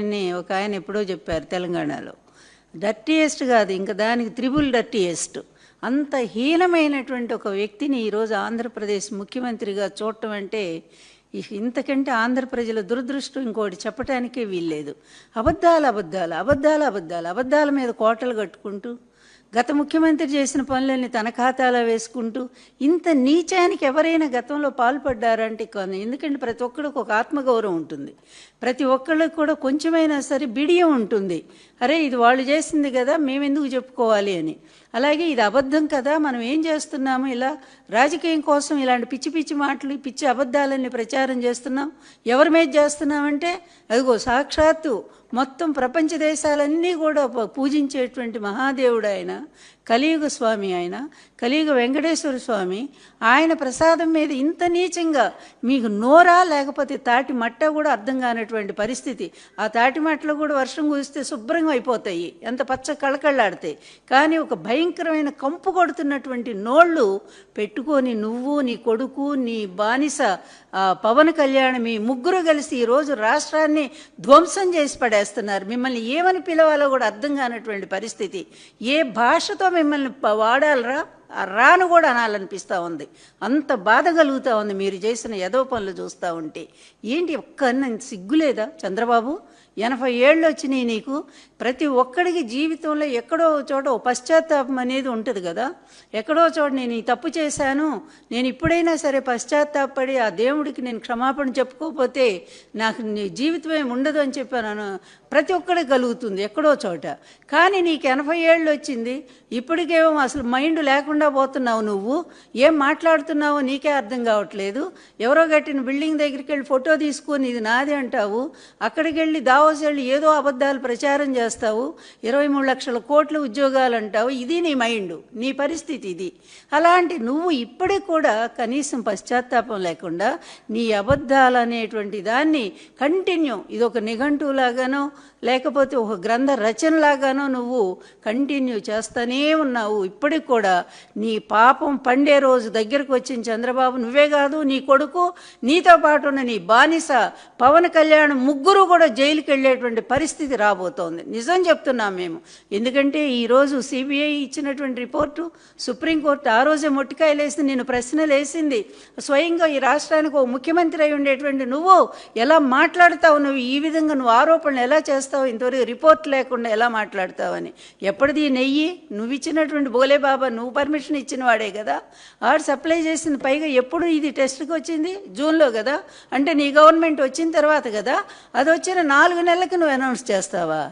అని ఒక ఆయన ఎప్పుడో చెప్పారు తెలంగాణలో. డర్టీయెస్ట్ కాదు, ఇంకా దానికి త్రిబుల్ డర్టీయెస్ట్. అంత హీనమైనటువంటి ఒక వ్యక్తిని ఈరోజు ఆంధ్రప్రదేశ్ ముఖ్యమంత్రిగా చూడటం అంటే ఇంతకంటే ఆంధ్ర ప్రజల దురదృష్టం ఇంకోటి చెప్పటానికే వీల్లేదు. అబద్ధాలు అబద్ధాలు అబద్ధాలు అబద్ధాలు అబద్ధాల మీద కోటలు కట్టుకుంటూ గత ముఖ్యమంత్రి చేసిన పనులన్నీ తన ఖాతాలో వేసుకుంటూ ఇంత నీచానికి ఎవరైనా గతంలో పాల్పడ్డారంటే కానీ, ఎందుకంటే ప్రతి ఒక్కరికి ఒక ఆత్మగౌరవం ఉంటుంది, ప్రతి ఒక్కళ్ళకి కూడా కొంచెమైనా సరే బిడియం ఉంటుంది. అరే ఇది వాళ్ళు చేసింది కదా, మేమెందుకు చెప్పుకోవాలి అని. అలాగే ఇది అబద్ధం కదా, మనం ఏం చేస్తున్నాము, ఇలా రాజకీయం కోసం ఇలాంటి పిచ్చి పిచ్చి మాటలు పిచ్చి అబద్ధాలన్నీ ప్రచారం చేస్తున్నాం. ఎవరి మీద చేస్తున్నామంటే అదిగో సాక్షాత్తు మొత్తం ప్రపంచ దేశాలన్నీ కూడా పూజించేటువంటి మహాదేవుడు ఆయన, కలియుగ స్వామి ఆయన, కలియుగ వెంకటేశ్వర స్వామి. ఆయన ప్రసాదం మీద ఇంత నీచంగా మీకు నోరా లేకపోతే తాటి మట్ట కూడా అర్థం కానటువంటి పరిస్థితి. ఆ తాటి మట్టలు కూడా వర్షం కురిస్తే శుభ్రంగా అయిపోతాయి, ఎంత పచ్చ కళకళ్ళాడతాయి. కానీ ఒక భయంకరమైన కంపు కొడుతున్నటువంటి నోళ్ళు పెట్టుకొని నువ్వు, నీ కొడుకు, నీ బానిస పవన్ కళ్యాణ్, మీ ముగ్గురు కలిసి ఈరోజు రాష్ట్రాన్ని ధ్వంసం చేసి పడేస్తున్నారు. మిమ్మల్ని ఏమని పిలవాలో కూడా అర్థం కానటువంటి పరిస్థితి. ఏ భాషతో మిమ్మల్ని వాడాలరా రాను కూడా అనాలనిపిస్తూ ఉంది. అంత బాధ కలుగుతూ ఉంది మీరు చేసిన ఎదవ పనులు చూస్తూ ఉంటే. ఏంటి ఒక్క సిగ్గులేదా చంద్రబాబు? 80 ఏళ్ళు వచ్చినాయి నీకు. ప్రతి ఒక్కడికి జీవితంలో ఎక్కడో చోట ఓ పశ్చాత్తాపం అనేది ఉంటుంది కదా. ఎక్కడో చోట నేను ఈ తప్పు చేశాను, నేను ఇప్పుడైనా సరే పశ్చాత్తాపడి ఆ దేవుడికి నేను క్షమాపణ చెప్పుకోకపోతే నాకు నీ జీవితం ఏమి ఉండదు అని చెప్పాను. ప్రతి ఒక్కడికి కలుగుతుంది ఎక్కడో చోట. కానీ నీకు 80 ఏళ్ళు వచ్చింది, ఇప్పటికేమో అసలు మైండ్ లేకుండా పోతున్నావు. నువ్వు ఏం మాట్లాడుతున్నావో నీకే అర్థం కావట్లేదు. ఎవరో కట్టిన బిల్డింగ్ దగ్గరికి వెళ్ళి ఫోటో తీసుకొని ఇది నాది అంటావు, అక్కడికి వెళ్ళి దావోస్ వెళ్ళి ఏదో అబద్ధాలు ప్రచారం చేస్తావు, 23 లక్షల కోట్ల ఉద్యోగాలు అంటావు. ఇది నీ మైండ్, నీ పరిస్థితి ఇది. అలాంటి నువ్వు ఇప్పటికి కూడా కనీసం పశ్చాత్తాపం లేకుండా నీ అబద్ధాలు అనేటువంటి దాన్ని కంటిన్యూ, ఇదొక నిఘంటువులాగానో లేకపోతే ఒక గ్రంథ రచనలాగానో నువ్వు కంటిన్యూ చేస్తూనే ఉన్నావు. ఇప్పటికి కూడా నీ పాపం పండే రోజు దగ్గరకు వచ్చిన చంద్రబాబు, నువ్వే కాదు నీ కొడుకు, నీతో పాటు ఉన్న నీ బానిస పవన్ కళ్యాణ్ ముగ్గురు కూడా జైలుకి వెళ్ళేటువంటి పరిస్థితి రాబోతోంది. నిజం చెప్తున్నాం మేము. ఎందుకంటే ఈరోజు సిబిఐ ఇచ్చినటువంటి రిపోర్టు, సుప్రీంకోర్టు ఆ రోజే మొట్టికాయలేసి నేను ప్రశ్నలు వేసింది. స్వయంగా ఈ రాష్ట్రానికి ఒక ముఖ్యమంత్రి అయి ఉండేటువంటి నువ్వు ఎలా మాట్లాడతావు, నువ్వు ఈ విధంగా నువ్వు ఆరోపణలు ఎలా చేస్తావు, ఇంతవరకు రిపోర్ట్ లేకుండా ఎలా మాట్లాడతావని. ఎప్పటిది నెయ్యి నువ్వు ఇచ్చినటువంటి బోలే బాబా, నువ్వు పర్మిషన్ ఇచ్చిన వాడే కదా, ఆడు సప్లై చేసింది. పైగా ఎప్పుడు ఇది టెస్ట్కి వచ్చింది, జూన్లో కదా, అంటే నీ గవర్నమెంట్ వచ్చిన తర్వాత కదా. అది వచ్చిన 4 నెలలకు నువ్వు అనౌన్స్ చేస్తావా?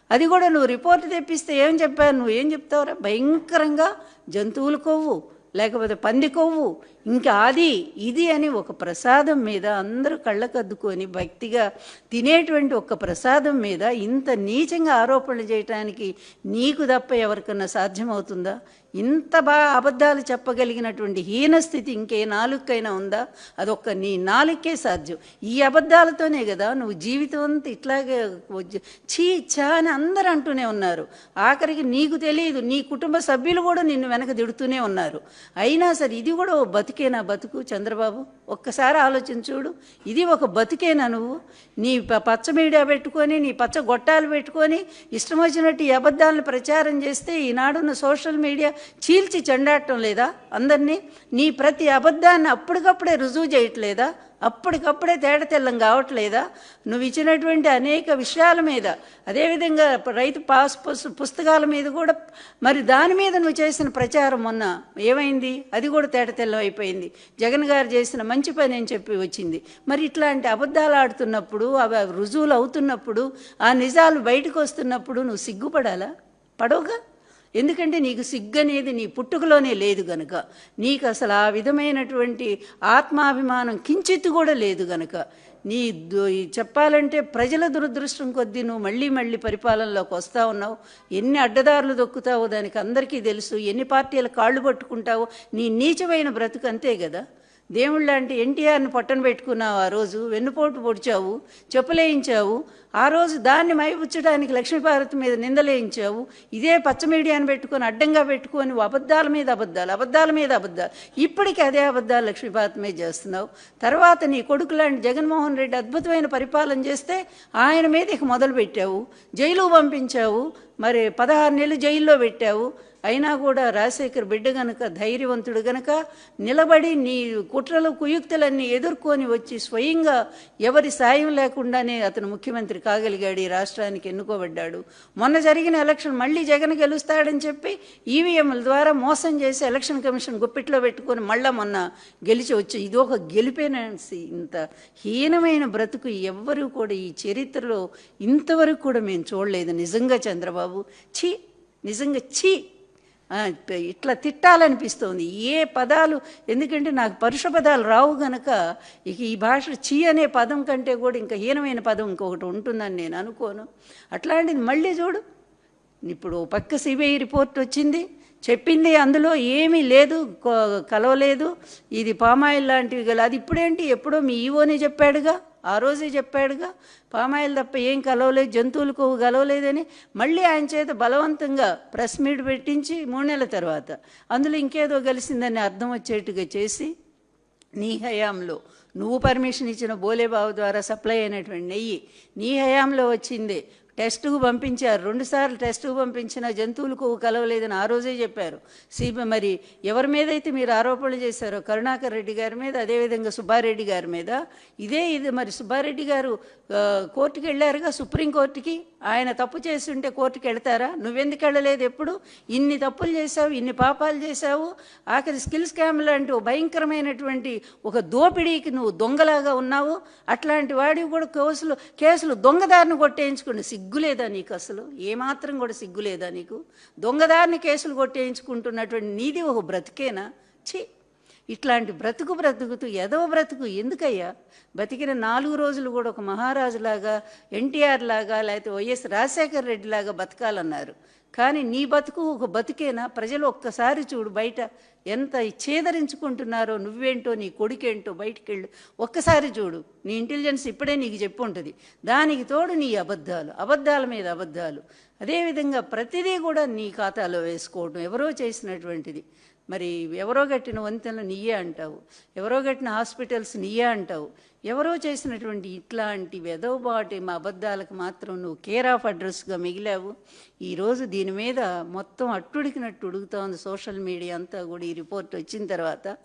అది కూడా నువ్వు రిపోర్ట్ తెప్పిస్తే ఏం చెప్పావు, నువ్వు ఏం చెప్తావురా? భయంకరంగా జంతువుల కొవ్వు లేకపోతే పంది కొవ్వు ఇంకా అది ఇది అని ఒక ప్రసాదం మీద అందరూ కళ్ళకద్దుకొని భక్తిగా తినేటువంటి ఒక ప్రసాదం మీద ఇంత నీచంగా ఆరోపణలు చేయటానికి నీకు తప్ప ఎవరికన్నా సాధ్యమవుతుందా? ఇంత అబద్ధాలు చెప్పగలిగినటువంటి హీనస్థితి ఇంకే నాలుకైనా ఉందా? అదొక్క నీ నాలుకే సాధ్యం. ఈ అబద్ధాలతోనే కదా నువ్వు జీవితం అంతా ఇట్లాగే చీ చా అని అందరూ అంటూనే ఉన్నారు. ఆఖరికి నీకు తెలియదు, నీ కుటుంబ సభ్యులు కూడా నిన్ను వెనక దిడుతూనే ఉన్నారు. అయినా సరే ఇది కూడా ఓ బతికేనా బతుకు చంద్రబాబు? ఒక్కసారి ఆలోచించుడు. ఇది ఒక బతికేనా? నువ్వు నీ పచ్చ మీడియా పెట్టుకొని, నీ పచ్చ గొట్టాలు పెట్టుకొని ఇష్టం వచ్చినట్టు ఈ అబద్ధాలను ప్రచారం చేస్తే ఈనాడున్న సోషల్ మీడియా చీల్చి చెండాడటం లేదా అందరినీ? నీ ప్రతి అబద్ధాన్ని అప్పటికప్పుడే రుజువు చేయట్లేదా? అప్పటికప్పుడే తేడ తెల్లం కావట్లేదా? నువ్వు ఇచ్చినటువంటి అనేక విషయాల మీద, అదేవిధంగా రైతు పుస్తకాల మీద కూడా మరి దాని మీద నువ్వు చేసిన ప్రచారం మొన్న ఏమైంది? అది కూడా తేట తెల్లం అయిపోయింది. జగన్ గారు చేసిన మంచి పని అని చెప్పి వచ్చింది. మరి ఇట్లాంటి అబద్ధాలు ఆడుతున్నప్పుడు, అవి రుజువులు అవుతున్నప్పుడు, ఆ నిజాలు బయటకు వస్తున్నప్పుడు నువ్వు సిగ్గుపడాలా? పడవుగా. ఎందుకంటే నీకు సిగ్గు అనేది నీ పుట్టుకలోనే లేదు గనుక, నీకు అసలు ఆ విధమైనటువంటి ఆత్మాభిమానం కించిత్తు కూడా లేదు గనుక, నీ చెప్పాలంటే ప్రజల దురదృష్టం కొద్దీ నువ్వు మళ్ళీ పరిపాలనలోకి వస్తూ ఉన్నావు. ఎన్ని అడ్డదారులు దొక్కుతావో దానికి అందరికీ తెలుసు. ఎన్ని పార్టీల కాళ్ళు పట్టుకుంటావో నీ నీచమైన బ్రతుకు అంతే కదా. దేవుళ్ళంటే ఎన్టీఆర్ని పట్టన పెట్టుకున్నావు, ఆ రోజు వెన్నుపోటు పొడిచావు, చెప్పులేయించావు, ఆ రోజు దాన్ని మైపుచ్చడానికి లక్ష్మీపార్వతి మీద నిందలేయించావు. ఇదే పచ్చ మీడియాని పెట్టుకొని అడ్డంగా పెట్టుకొని అబద్ధాల మీద అబద్ధాలు, అబద్ధాల మీద అబద్ధాలు, ఇప్పటికీ అదే అబద్ధాలు లక్ష్మీపార్వతి మీద చేస్తున్నావు. తర్వాత నీ కొడుకు లాంటి జగన్మోహన్ రెడ్డి అద్భుతమైన పరిపాలన చేస్తే ఆయన మీద ఇక మొదలు పెట్టావు, జైలుకు పంపించావు, మరి 16 నెలలు జైల్లో పెట్టావు. అయినా కూడా రాజశేఖర్ బిడ్డ గనక, ధైర్యవంతుడు గనక నిలబడి నీ కుట్రలు కుయుక్తులన్నీ ఎదుర్కొని వచ్చి స్వయంగా ఎవరి సాయం లేకుండానే అతను ముఖ్యమంత్రి కాగలిగాడు, ఈ రాష్ట్రానికి ఎన్నుకోబడ్డాడు. మొన్న జరిగిన ఎలక్షన్ మళ్ళీ జగన్ గెలుస్తాడని చెప్పి ఈవీఎంల ద్వారా మోసం చేసి ఎలక్షన్ కమిషన్ గుప్పిట్లో పెట్టుకొని మళ్ళా మొన్న గెలిచి వచ్చి ఇది ఒక గెలిపేనంసి. ఇంత హీనమైన బ్రతుకు ఎవ్వరూ కూడా ఈ చరిత్రలో ఇంతవరకు కూడా మేము చూడలేదు. నిజంగా చంద్రబాబు ఛీ, నిజంగా ఛీ, ఇట్లా తిట్టాలనిపిస్తుంది. ఏ పదాలు, ఎందుకంటే నాకు పరుష పదాలు రావు గనక ఇక ఈ భాష చీ అనే పదం కంటే కూడా ఇంకా హీనమైన పదం ఇంకొకటి ఉంటుందని నేను అనుకోను. అట్లాంటిది మళ్ళీ చూడు, ఇప్పుడు పక్క సిబిఐ రిపోర్ట్ వచ్చింది, చెప్పింది అందులో ఏమీ లేదు, కలవలేదు, ఇది పామాయిల్ లాంటివి గల. అది ఇప్పుడేంటి, ఎప్పుడో మీ ఈవోనే చెప్పాడుగా, ఆ రోజే చెప్పాడుగా, పామాయిల్ తప్ప ఏం కలవలేదు, జంతువులకు కలవలేదని. మళ్ళీ ఆయన చేత బలవంతంగా ప్రెస్ మీట్ పెట్టించి 3 నెలల తర్వాత అందులో ఇంకేదో కలిసిందని అర్థం వచ్చేట్టుగా చేసి నీ హయాంలో నువ్వు పర్మిషన్ ఇచ్చిన బోలేబాబు ద్వారా సప్లై అయినటువంటి నెయ్యి నీ హయాంలో వచ్చిందే. టెస్టుకు పంపించారు, 2 సార్లు టెస్టుకు పంపించిన జంతువులకు కలవలేదని ఆ రోజే చెప్పారు. మరి ఎవరి మీద అయితే మీరు ఆరోపణలు చేశారో, కరుణాకర్ రెడ్డి గారి మీద, అదేవిధంగా సుబ్బారెడ్డి గారి మీద, ఇది మరి సుబ్బారెడ్డి గారు కోర్టుకి వెళ్ళారుగా, సుప్రీంకోర్టుకి. ఆయన తప్పు చేస్తుంటే కోర్టుకి వెళ్తారా? నువ్వెందుకు వెళ్ళలేదు? ఎప్పుడు ఇన్ని తప్పులు చేశావు, ఇన్ని పాపాలు చేశావు, ఆఖరి స్కిల్ స్కామ్ లాంటి భయంకరమైనటువంటి ఒక దోపిడీకి నువ్వు దొంగలాగా ఉన్నావు. అట్లాంటి వాడివి కూడా కేసులు దొంగదారిని కొట్టేయించుకుని సిగ్గులేదా నీకు? అసలు ఏమాత్రం కూడా సిగ్గులేదా నీకు? దొంగదారిని కేసులు కొట్టేయించుకుంటున్నటువంటి నీది ఒక బ్రతికేనా? ఛీ, ఇట్లాంటి బ్రతుకుతూ ఎదవ బ్రతుకు ఎందుకయ్యా? బతికిన 4 రోజులు కూడా ఒక మహారాజులాగా, ఎన్టీఆర్ లాగా, లేకపోతే వైఎస్ రాజశేఖర రెడ్డి లాగా బతకాలన్నారు. కానీ నీ బతుకు ఒక బతుకేనా? ప్రజలు ఒక్కసారి చూడు, బయట ఎంత ఛేదరించుకుంటున్నారో, నువ్వేంటో నీ కొడుకేంటో బయటికి వెళ్ళు, ఒక్కసారి చూడు. నీ ఇంటెలిజెన్స్ ఇప్పుడే నీకు చెప్పి ఉంటుంది. దానికి తోడు నీ అబద్ధాల మీద అబద్ధాలు, అదేవిధంగా ప్రతిదీ కూడా నీ ఖాతాలో వేసుకోవడం, ఎవరో చేసినటువంటిది. మరి ఎవరో కట్టిన వంతెనలు నీయే అంటావు, ఎవరో కట్టిన హాస్పిటల్స్ నీయే అంటావు, ఎవరో చేసినటువంటి ఇట్లాంటి వెదవబాటి మా అబద్ధాలకు మాత్రం నువ్వు కేర్ ఆఫ్ అడ్రస్గా మిగిలావు. ఈరోజు దీని మీద మొత్తం అట్టుడికినట్టు ఉడుకుతా ఉంది సోషల్ మీడియా అంతా కూడా. ఈ రిపోర్ట్ వచ్చిన తర్వాత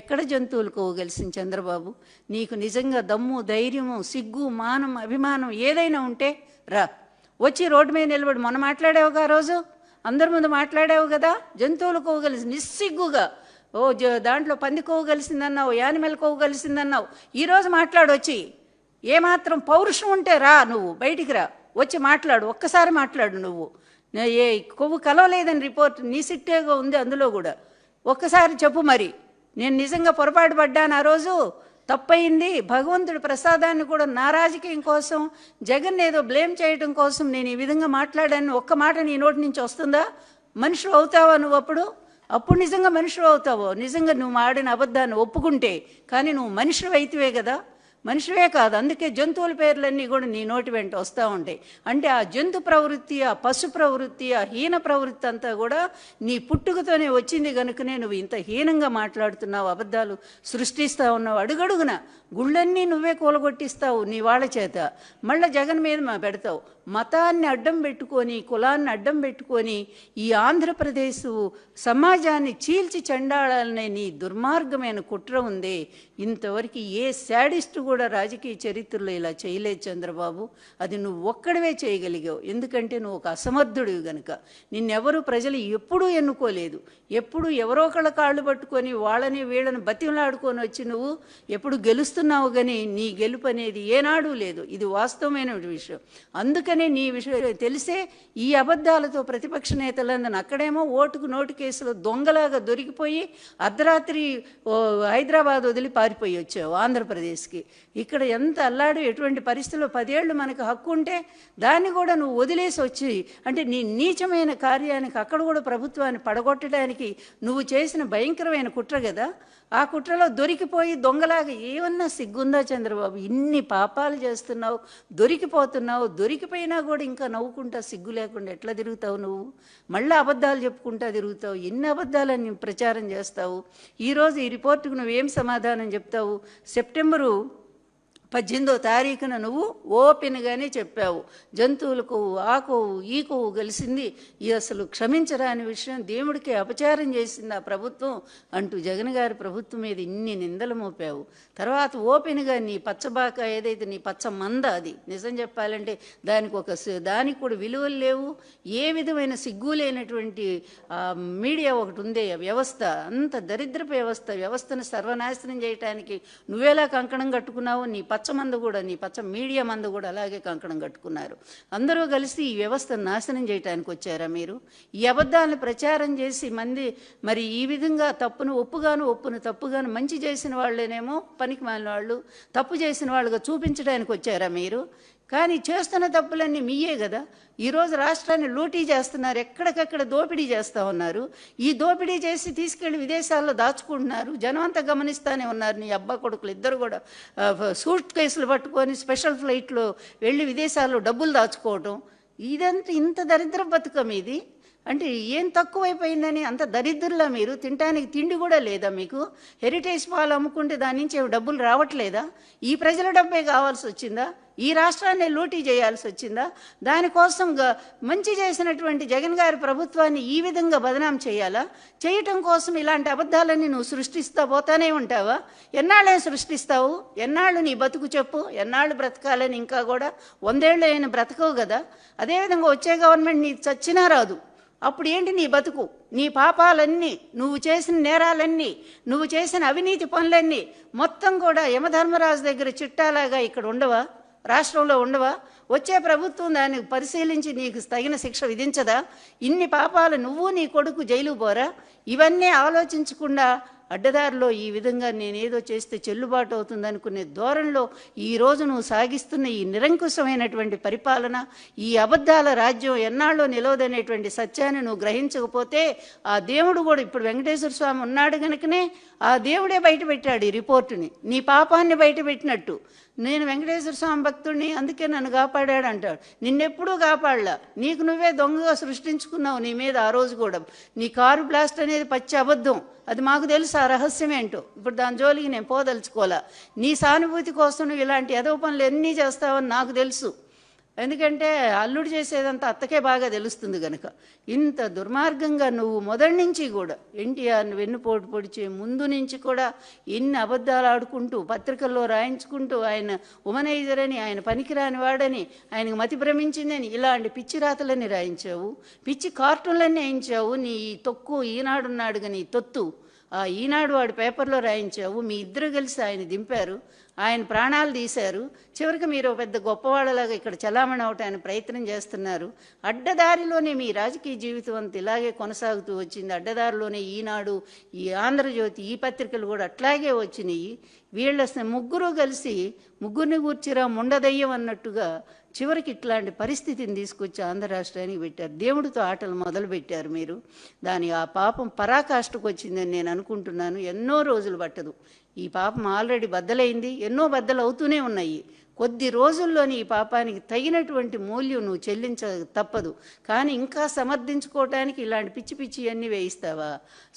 ఎక్కడ జంతువులు కోవగలిసిన చంద్రబాబు? నీకు నిజంగా దమ్ము, ధైర్యము, సిగ్గు, మానం, అభిమానం ఏదైనా ఉంటే రా, వచ్చి రోడ్డు మీద నిలబడి. మొన్న మాట్లాడావుగా, ఆ రోజు అందరి ముందు మాట్లాడావు కదా, జంతువులు కోవగలిసి నిస్సిగ్గుగా. దాంట్లో పంది కోవ కలిసిందన్నావు, యానిమల్ కోవ కలిసిందన్నావు. ఈరోజు మాట్లాడొచ్చి, ఏమాత్రం పౌరుషం ఉంటే రా, నువ్వు బయటికి రా, వచ్చి మాట్లాడు, ఒక్కసారి మాట్లాడు. నువ్వు ఏ కొవ్వు కలవలేదని రిపోర్ట్ నీ సిట్టేగా ఉంది, అందులో కూడా ఒక్కసారి చెప్పు. మరి నేను నిజంగా పొరపాటు పడ్డాను, ఆ రోజు తప్పయింది, భగవంతుడి ప్రసాదాన్ని కూడా నా రాజకీయం కోసం, జగన్ ఏదో బ్లేమ్ చేయడం కోసం నేను ఈ విధంగా మాట్లాడాను, ఒక్క మాట నీ నోటి నుంచి వస్తుందా? మనిషి అవుతావా నువ్వు? అప్పుడు నిజంగా మనిషి అవుతావో? నిజంగా నువ్వు ఆడిన అబద్ధాన్ని ఒప్పుకుంటే. కానీ నువ్వు మనిషివి అయితేవే కదా, మనిషివే కాదు. అందుకే జంతువుల పేర్లన్నీ కూడా నీ నోటి వెంట వస్తూ ఉంటాయి. అంటే ఆ జంతు ప్రవృత్తి, ఆ పశు ప్రవృత్తి, ఆ హీన ప్రవృత్తి అంతా కూడా నీ పుట్టుకతోనే వచ్చింది కనుకనే నువ్వు ఇంత హీనంగా మాట్లాడుతున్నావు, అబద్ధాలు సృష్టిస్తూ ఉన్నావు. అడుగడుగున గుళ్ళన్నీ నువ్వే కూలగొట్టిస్తావు నీ వాళ్ళ చేత. మళ్ళీ జగన్ మీద పెడతావు. మతాన్ని అడ్డం పెట్టుకొని, కులాన్ని అడ్డం పెట్టుకొని ఈ ఆంధ్రప్రదేశ్ సమాజాన్ని చీల్చి చెండాడాలనే నీ దుర్మార్గమైన కుట్ర ఉంది. ఇంతవరకు ఏ శాడిస్ట్ కూడా రాజకీయ చరిత్రలో ఇలా చేయలేదు చంద్రబాబు. అది నువ్వు ఒక్కడవే చేయగలిగావు. ఎందుకంటే నువ్వు ఒక అసమర్థుడివి గనుక. నిన్నెవరూ ప్రజలు ఎప్పుడూ ఎన్నుకోలేదు. ఎప్పుడు ఎవరో ఒకళ్ళ కాళ్ళు పట్టుకొని వాళ్ళని వీళ్ళని బతిమలాడుకొని వచ్చి నువ్వు ఎప్పుడు గెలుస్తూ గెలుస్తున్నావు కానీ నీ గెలుపు అనేది ఏనాడూ లేదు. ఇది వాస్తవమైన విషయం. అందుకనే నీ విషయం తెలిసే ఈ అబద్ధాలతో ప్రతిపక్ష నేతలందరూ అక్కడేమో ఓటుకు నోటు కేసులో దొంగలాగా దొరికిపోయి అర్ధరాత్రి హైదరాబాద్ వదిలి పారిపోయి వచ్చావు ఆంధ్రప్రదేశ్కి. ఇక్కడ ఎంత అల్లాడు, ఎటువంటి పరిస్థితుల్లో 10 ఏళ్ళు మనకు హక్కు ఉంటే దాన్ని కూడా నువ్వు వదిలేసి వచ్చి, అంటే నీ నీచమైన కార్యానికి అక్కడ కూడా ప్రభుత్వాన్ని పడగొట్టడానికి నువ్వు చేసిన భయంకరమైన కుట్ర కదా. ఆ కుట్రలో దొరికిపోయి దొంగలాగా ఏమన్నా సిగ్గుందా చంద్రబాబు? ఇన్ని పాపాలు చేస్తున్నావు, దొరికిపోతున్నావు, దొరికిపోయినా కూడా ఇంకా నవ్వుకుంటా సిగ్గు లేకుండా ఎట్లా తిరుగుతావు నువ్వు? మళ్ళీ అబద్ధాలు చెప్పుకుంటా తిరుగుతావు. ఎన్ని అబద్ధాలని ప్రచారం చేస్తావు? ఈరోజు ఈ రిపోర్టుకు నువ్వేం సమాధానం చెప్తావు? సెప్టెంబరు 18వ తారీఖున నువ్వు ఓపెన్గానే చెప్పావు, జంతువులకు ఆకు ఈకు కలిసింది, ఇది అసలు క్షమించరాని విషయం, దేవుడికి అపచారం చేసింది ఆ ప్రభుత్వం అంటూ జగన్ గారి ప్రభుత్వం మీద ఇన్ని నిందలు మోపావు. తర్వాత ఓపెన్గా నీ పచ్చబాక ఏదైతే నీ పచ్చ మంద, అది నిజం చెప్పాలంటే దానికి కూడా విలువలు లేవు. ఏ విధమైన సిగ్గు లేనటువంటి మీడియా ఒకటి ఉందే వ్యవస్థ, అంత దరిద్రపు వ్యవస్థను సర్వనాశనం చేయడానికి నువ్వేలా కంకణం కట్టుకున్నావు? నీ పచ్చ మందు కూడా, నీ పచ్చ మీడియా మందు కూడా అలాగే కంకణం కట్టుకున్నారు. అందరూ కలిసి ఈ వ్యవస్థను నాశనం చేయడానికి వచ్చారా మీరు? ఈ అబద్ధాలను ప్రచారం చేసి మరి ఈ విధంగా తప్పును ఒప్పును తప్పుగాను మంచి చేసిన వాళ్ళేనేమో పనికి మాలిన వాళ్ళు, తప్పు చేసిన వాళ్ళుగా చూపించడానికి వచ్చారా మీరు? కానీ చేస్తున్న తప్పులన్నీ మీయే కదా. ఈరోజు రాష్ట్రాన్ని లూటీ చేస్తున్నారు, ఎక్కడికక్కడ దోపిడీ చేస్తూ ఉన్నారు. ఈ దోపిడీ చేసి తీసుకెళ్లి విదేశాల్లో దాచుకుంటున్నారు. జనం అంతా గమనిస్తూనే ఉన్నారు. నీ అబ్బా కొడుకులు ఇద్దరు కూడా సూట్ కేసులు పట్టుకొని స్పెషల్ ఫ్లైట్లో వెళ్ళి విదేశాల్లో డబ్బులు దాచుకోవటం, ఇదంతా ఇంత దరిద్ర బతుకం ఇది. అంటే ఏం తక్కువైపోయిందని అంత దరిద్రులా మీరు? తినడానికి తిండి కూడా లేదా మీకు? హెరిటేజ్ పాలు అమ్ముకుంటే దాని నుంచి డబ్బులు రావట్లేదా? ఈ ప్రజల డబ్బే కావాల్సి వచ్చిందా? ఈ రాష్ట్రాన్ని లూటీ చేయాల్సి వచ్చిందా? దానికోసం మంచి చేసినటువంటి జగన్ గారి ప్రభుత్వాన్ని ఈ విధంగా బదనాం చేయాలా? చేయటం కోసం ఇలాంటి అబద్ధాలన్నీ నువ్వు సృష్టిస్తూ పోతానే ఉంటావా? ఎన్నాళ్ళే సృష్టిస్తావు? ఎన్నాళ్ళు నీ బతుకు చెప్పు? ఎన్నాళ్ళు బ్రతకాలని? ఇంకా కూడా 100 ఏళ్ళు అయిన బ్రతకవు కదా. అదేవిధంగా వచ్చే గవర్నమెంట్ నీ చచ్చినా రాదు. అప్పుడు ఏంటి నీ బతుకు? నీ పాపాలన్నీ, నువ్వు చేసిన నేరాలన్నీ, నువ్వు చేసిన అవినీతి పనులన్నీ మొత్తం కూడా యమధర్మరాజు దగ్గర చిట్టాలాగా ఇక్కడ ఉండవా? రాష్ట్రంలో ఉండవా? వచ్చే ప్రభుత్వం దాన్ని పరిశీలించి నీకు తగిన శిక్ష విధించదా? ఇన్ని పాపాలు నువ్వు నీ కొడుకు జైలు పోరా? ఇవన్నీ ఆలోచించకుండా అడ్డదారిలో ఈ విధంగా నేనేదో చేస్తే చెల్లుబాటు అవుతుంది అనుకునే ధోరణిలో ఈరోజు నువ్వు సాగిస్తున్న ఈ నిరంకుశమైనటువంటి పరిపాలన, ఈ అబద్ధాల రాజ్యం ఎన్నాళ్ళో నిలవదనేటువంటి సత్యాన్ని నువ్వు గ్రహించకపోతే ఆ దేవుడు కూడా, ఇప్పుడు వెంకటేశ్వర స్వామి ఉన్నాడు కనుకనే ఆ దేవుడే బయట పెట్టాడు ఈ రిపోర్టుని, నీ పాపాన్ని బయట పెట్టినట్టు. నేను వెంకటేశ్వర స్వామి భక్తుడిని, అందుకే నన్ను కాపాడాడు అంటాడు. నిన్నెప్పుడూ కాపాడలా, నీకు నువ్వే దొంగగా సృష్టించుకున్నావు. నీ మీద ఆ రోజు కూడా నీ కారు బ్లాస్ట్ అనేది పచ్చి అబద్ధం, అది మాకు తెలుసు ఆ రహస్యం ఏంటో. ఇప్పుడు దాని జోలికి నేను పోదలుచుకోవాలా. నీ సానుభూతి కోసం నువ్వు ఇలాంటి ఎదవ పనులు ఎన్ని చేస్తావని నాకు తెలుసు. ఎందుకంటే అల్లుడు చేసేదంతా అత్తకే బాగా తెలుస్తుంది కనుక. ఇంత దుర్మార్గంగా నువ్వు మొదటి నుంచి కూడా ఎన్టీఆర్ని వెన్నుపోటు పొడిచే ముందు నుంచి కూడా ఎన్ని అబద్ధాలు ఆడుకుంటూ పత్రికల్లో రాయించుకుంటూ ఆయన ఉమనైజర్ అని, ఆయన పనికిరాని వాడని, ఆయనకు మతి భ్రమించిందని ఇలాంటి పిచ్చి రాతలన్నీ రాయించావు, పిచ్చి కార్టూన్లన్నీ వేయించావు. నీ తొక్కు ఈనాడున్నాడు కానీ తొత్తు ఆ ఈనాడు వాడి పేపర్లో రాయించావు. మీ ఇద్దరు కలిసి ఆయన దింపారు, ఆయన ప్రాణాలు తీశారు. చివరికి మీరు పెద్ద గొప్పవాళ్ళలాగా ఇక్కడ చలామణి అవటానికి ప్రయత్నం చేస్తున్నారు. అడ్డదారిలోనే మీ రాజకీయ జీవితం అంతా ఇలాగే కొనసాగుతూ వచ్చింది. అడ్డదారిలోనే ఈనాడు, ఈ ఆంధ్రజ్యోతి, ఈ పత్రికలు కూడా అట్లాగే వచ్చినాయి. వీళ్ళ ముగ్గురు కలిసి ముగ్గురిని కూర్చిరా ముండదయ్యం అన్నట్టుగా చివరికి ఇట్లాంటి పరిస్థితిని తీసుకొచ్చి ఆంధ్ర రాష్ట్రానికి పెట్టారు. దేవుడితో ఆటలు మొదలుపెట్టారు మీరు. ఆ పాపం పరాకాష్ఠకు వచ్చిందని నేను అనుకుంటున్నాను. ఎన్నో రోజులు పట్టదు. ఈ పాపం ఆల్రెడీ బద్దలైంది, ఎన్నో బద్దలు అవుతూనే ఉన్నాయి. కొద్ది రోజుల్లోని ఈ పాపానికి తగినటువంటి మూల్యం నువ్వు చెల్లించ తప్పదు. కానీ ఇంకా సమర్థించుకోవటానికి ఇలాంటి పిచ్చి పిచ్చి అన్నీ వేయిస్తావా?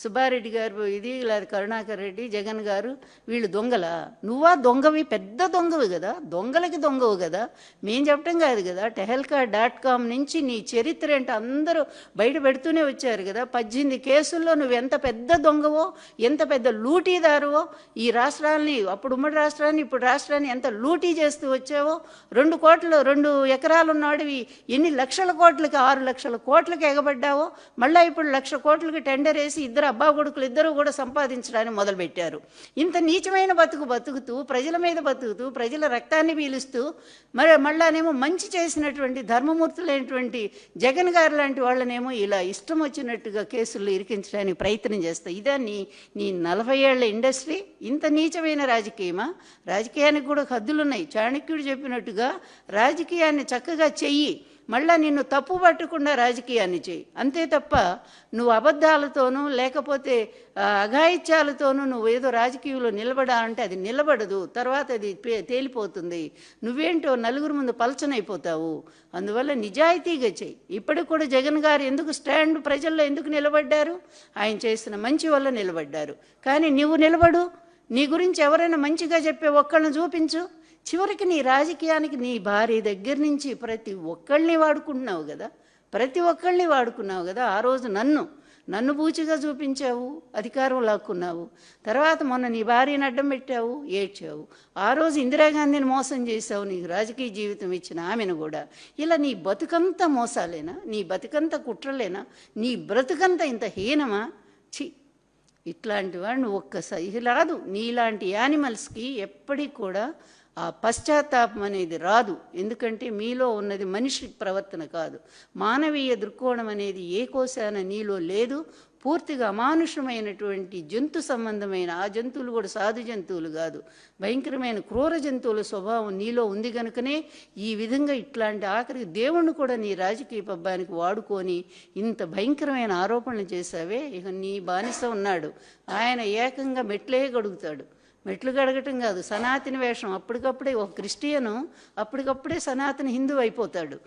సుబ్బారెడ్డి గారు ఇది, లేదా కరుణాకర్ రెడ్డి, జగన్ గారు, వీళ్ళు దొంగలా? నువ్వా దొంగవి? పెద్ద దొంగవి కదా, దొంగలకి దొంగవు కదా, మేం చెప్పటం కాదు కదా. tehelka.com నుంచి నీ చరిత్ర ఏంటో అందరూ బయట పెడుతూనే వచ్చారు కదా. 18 కేసుల్లో నువ్వు ఎంత పెద్ద దొంగవో, ఎంత పెద్ద లూటీదారువో, ఈ రాష్ట్రాన్ని, అప్పుడు ఉమ్మడి రాష్ట్రాన్ని, ఇప్పుడు రాష్ట్రాన్ని ఎంత లూటీ చేస్తూ వచ్చావో 2 ఎకరాలు ఉన్నవాడివి ఎన్ని లక్షల కోట్లకి 6 లక్షల కోట్లకి ఎగబడ్డావో మళ్ళీ ఇప్పుడు 1,00,000 కోట్లకి టెండర్ వేసి ఇద్దరు అబ్బా కొడుకులు ఇద్దరు కూడా సంపాదించడానికి మొదలుపెట్టారు. ఇంత నీచమైన బతుకుతూ ప్రజల మీద బతుకుతూ ప్రజల రక్తాన్ని పీలుస్తూ మళ్ళానేమో మంచి చేసినటువంటి ధర్మమూర్తులైనటువంటి జగన్ గారు లాంటి వాళ్ళనేమో ఇలా ఇష్టం వచ్చినట్టుగా కేసుల్లో ఇరికించడానికి ప్రయత్నం చేస్తాయి. ఇదా నీ 40 ఏళ్ల ఇండస్ట్రీ? ఇంత నీచమైన రాజకీయమా? రాజకీయానికి కూడా హద్దులున్నాయి. చాణక్యుడు చెప్పినట్టుగా రాజకీయాన్ని చక్కగా చెయ్యి, మళ్ళా నిన్ను తప్పు పట్టకుండా రాజకీయాన్ని చెయ్యి. అంతే తప్ప నువ్వు అబద్ధాలతోనూ లేకపోతే అఘాయిత్యాలతోనూ నువ్వు ఏదో రాజకీయంలో నిలబడాలంటే అది నిలబడదు, తర్వాత అది తేలిపోతుంది. నువ్వేంటో నలుగురు ముందు పలచనైపోతావు. అందువల్ల నిజాయితీగా చెయ్యి. ఇప్పటికి కూడా జగన్ గారు ఎందుకు స్టాండ్ ప్రజల్లో ఎందుకు నిలబడ్డారు? ఆయన చేసిన మంచి వల్ల నిలబడ్డారు. కానీ నువ్వు నిలబడు, నీ గురించి ఎవరైనా మంచిగా చెప్పే ఒక్కళ్ళని చూపించు. చివరికి నీ రాజకీయానికి నీ భార్య దగ్గర నుంచి ప్రతి ఒక్కళ్ళని వాడుకుంటున్నావు కదా. ఆ రోజు నన్ను బూచిగా చూపించావు, అధికారం లాక్కున్నావు. తర్వాత మొన్న నీ భార్యను అడ్డం పెట్టావు, ఏడ్చావు. ఆ రోజు ఇందిరాగాంధీని మోసం చేశావు, నీకు రాజకీయ జీవితం ఇచ్చిన ఆమెను కూడా. ఇలా నీ బతుకంతా మోసాలేనా? నీ బతుకంతా కుట్రలేనా? నీ బ్రతుకంతా ఇంత హీనమా? ఛీ, ఇట్లాంటి వాడిని ఒక్కసారి రాదు. నీలాంటి యానిమల్స్కి ఎప్పటికి కూడా ఆ పశ్చాత్తాపం అనేది రాదు. ఎందుకంటే మీలో ఉన్నది మనిషి ప్రవర్తన కాదు, మానవీయ దృక్కోణం అనేది ఏ కోశాన నీలో లేదు. పూర్తిగా అమానుషమైనటువంటి జంతు సంబంధమైన, ఆ జంతువులు కూడా సాధు జంతువులు కాదు, భయంకరమైన క్రూర జంతువుల స్వభావం నీలో ఉంది కనుకనే ఈ విధంగా ఇట్లాంటి ఆఖరికి దేవుణ్ణి కూడా నీ రాజకీయ పబ్బానికి వాడుకొని ఇంత భయంకరమైన ఆరోపణలు చేశావే. ఇక నీ బానిస ఉన్నాడు, ఆయన ఏకంగా మెట్లే గడుగుతాడు. మెట్లు గడగటం కాదు, సనాతన వేషం. అప్పటికప్పుడే ఒక క్రిస్టియను అప్పటికప్పుడే సనాతన హిందూ అయిపోతాడు.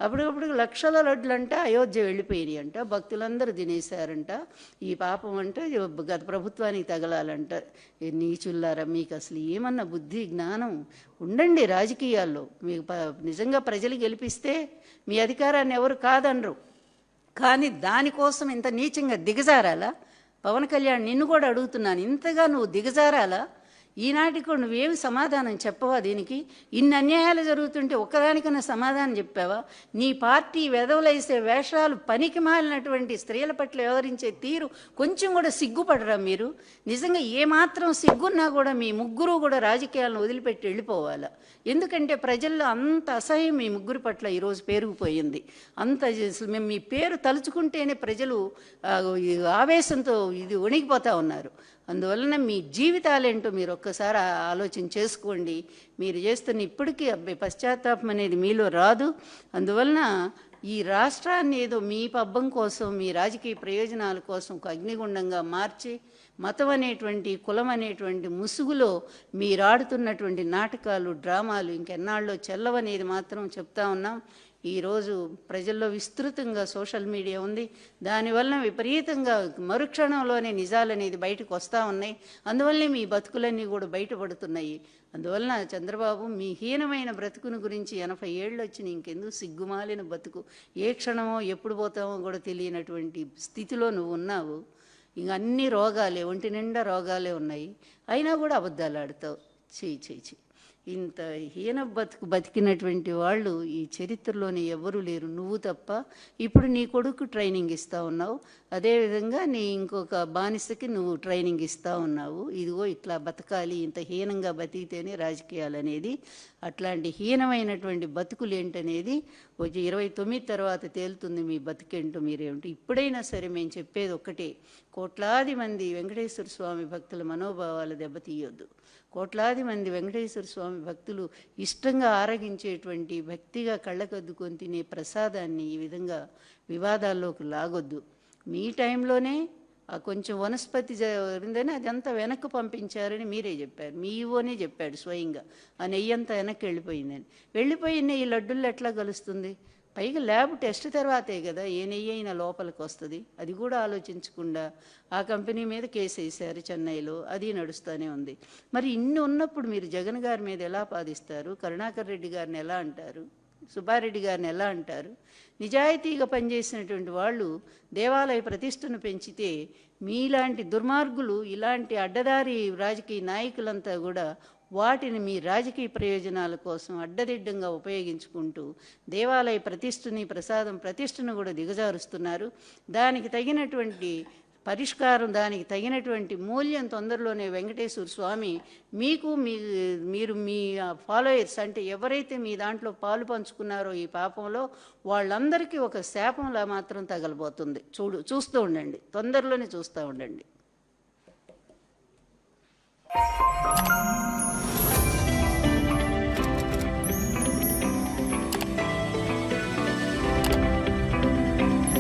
అప్పటికప్పుడు లక్షల లడ్లంట అయోధ్య వెళ్ళిపోయినాయి అంట, భక్తులందరూ తినేశారంట. ఈ పాపం అంటే గత ప్రభుత్వానికి తగలాలంట. నీచుల్లారా, మీకు అసలు ఏమన్నా బుద్ధి జ్ఞానం ఉండండి రాజకీయాల్లో. మీకు నిజంగా ప్రజలు గెలిపిస్తే మీ అధికారాన్ని ఎవరు కాదనరు. కానీ దానికోసం ఇంత నీచంగా దిగజారాలా? పవన్ కళ్యాణ్, నిన్ను కూడా అడుగుతున్నాను, ఇంతగా నువ్వు దిగజారాలా? ఈనాటికి కూడా నువ్వేమి సమాధానం చెప్పవా? దీనికి ఇన్ని అన్యాయాలు జరుగుతుంటే ఒక్కదానికన్నా సమాధానం చెప్పావా? నీ పార్టీ వెధవలేసే వేషాలు, పనికి మాలినటువంటి స్త్రీల పట్ల వ్యవహరించే తీరు కొంచెం కూడా సిగ్గుపడరా మీరు? నిజంగా ఏమాత్రం సిగ్గున్నా కూడా మీ ముగ్గురు కూడా రాజకీయాలను వదిలిపెట్టి వెళ్ళిపోవాలా? ఎందుకంటే ప్రజల్లో అంత అసహ్యం మీ ముగ్గురు పట్ల ఈరోజు పేరుకుపోయింది. అంత మేము మీ పేరు తలుచుకుంటేనే ప్రజలు ఆవేశంతో వణికిపోతూ ఉన్నారు. అందువలన మీ జీవితాలేంటో మీరు ఒక్కసారి ఆలోచన చేసుకోండి. మీరు చేస్తున్న ఇప్పటికీ పశ్చాత్తాపం అనేది మీలో రాదు. అందువలన ఈ రాష్ట్రాన్ని ఏదో మీ పబ్బం కోసం, మీ రాజకీయ ప్రయోజనాల కోసం ఒక అగ్నిగుండంగా మార్చి మతం అనేటువంటి, కులం అనేటువంటి ముసుగులో మీరాడుతున్నటువంటి నాటకాలు, డ్రామాలు ఇంకెన్నాళ్ళలో చెల్లవనేది మాత్రం చెప్తా ఉన్నాం. ఈరోజు ప్రజల్లో విస్తృతంగా సోషల్ మీడియా ఉంది. దానివల్ల విపరీతంగా మరుక్షణంలోనే నిజాలు అనేది బయటకు వస్తూ ఉన్నాయి. అందువల్లనే మీ బతుకులన్నీ కూడా బయటపడుతున్నాయి. అందువలన చంద్రబాబు, మీ హీనమైన బ్రతుకుని గురించి 80 ఏళ్ళు వచ్చి ఇంకెందుకు సిగ్గుమాలిన బతుకు, ఏ క్షణమో ఎప్పుడు పోతామో కూడా తెలియనటువంటి స్థితిలో నువ్వు ఉన్నావు. ఇంక అన్ని రోగాలే, ఒంటి నిండా రోగాలే ఉన్నాయి, అయినా కూడా అబద్ధాలు ఆడతావు. చెయ్యి ఇంత హీన బతికినటువంటి వాళ్ళు ఈ చరిత్రలోనే ఎవ్వరూ లేరు, నువ్వు తప్ప. ఇప్పుడు నీ కొడుకు ట్రైనింగ్ ఇస్తూ ఉన్నావు, అదేవిధంగా నీ ఇంకొక బానిసకి నువ్వు ట్రైనింగ్ ఇస్తూ ఉన్నావు. ఇదిగో ఇట్లా బతకాలి, ఇంత హీనంగా బతికితేనే రాజకీయాలు అనేది. అట్లాంటి హీనమైనటువంటి బతుకులు ఏంటనేది 29 తర్వాత తేలుతుంది మీ బతుకేంటో, మీరేంటో. ఇప్పుడైనా సరే మేము చెప్పేది ఒక్కటే, కోట్లాది మంది వెంకటేశ్వర స్వామి భక్తుల మనోభావాలు దెబ్బతీయొద్దు. కోట్లాది మంది వెంకటేశ్వర స్వామి భక్తులు ఇష్టంగా ఆరగించేటువంటి, భక్తిగా కళ్ళకద్దుకొని తినే ప్రసాదాన్ని ఈ విధంగా వివాదాల్లోకి లాగొద్దు. మీ టైంలోనే ఆ కొంచెం వనస్పతి జరిగిందని అదంతా వెనక్కి పంపించారని మీరే చెప్పారు, మీ ఈవోనే చెప్పాడు స్వయంగా. ఆ నెయ్యి అంతా వెనక్కి వెళ్ళిపోయిన ఈ లడ్డుల్లో ఎట్లా కలుస్తుంది? పైగా ల్యాబ్ టెస్ట్ తర్వాతే కదా ఏ నెయ్యి అయినా లోపలికి వస్తుంది. అది కూడా ఆలోచించకుండా ఆ కంపెనీ మీద కేసు వేశారు చెన్నైలో, అది నడుస్తూనే ఉంది. మరి ఇన్ని ఉన్నప్పుడు మీరు జగన్ గారి మీద ఎలా పాదిస్తారు? కరుణాకర్ రెడ్డి గారిని ఎలా అంటారు? సుబ్బారెడ్డి గారిని ఎలా అంటారు? నిజాయితీగా పనిచేసినటువంటి వాళ్ళు దేవాలయ ప్రతిష్టను పెంచితే మీలాంటి దుర్మార్గులు, ఇలాంటి అడ్డదారి రాజకీయ నాయకులంతా కూడా వాటిని మీ రాజకీయ ప్రయోజనాల కోసం అడ్డదిడ్డంగా ఉపయోగించుకుంటూ దేవాలయ ప్రతిష్ఠని ప్రతిష్టను కూడా దిగజారుస్తున్నారు. దానికి తగినటువంటి పరిష్కారం, దానికి తగినటువంటి మూల్యం తొందరలోనే వెంకటేశ్వర స్వామి మీకు మీరు మీ ఫాలోయర్స్ అంటే ఎవరైతే మీ దాంట్లో పాలు పంచుకున్నారో ఈ పాపంలో వాళ్ళందరికీ ఒక శాపంలా మాత్రం తగలబోతుంది. చూస్తూ ఉండండి, తొందరలోనే చూస్తూ ఉండండి.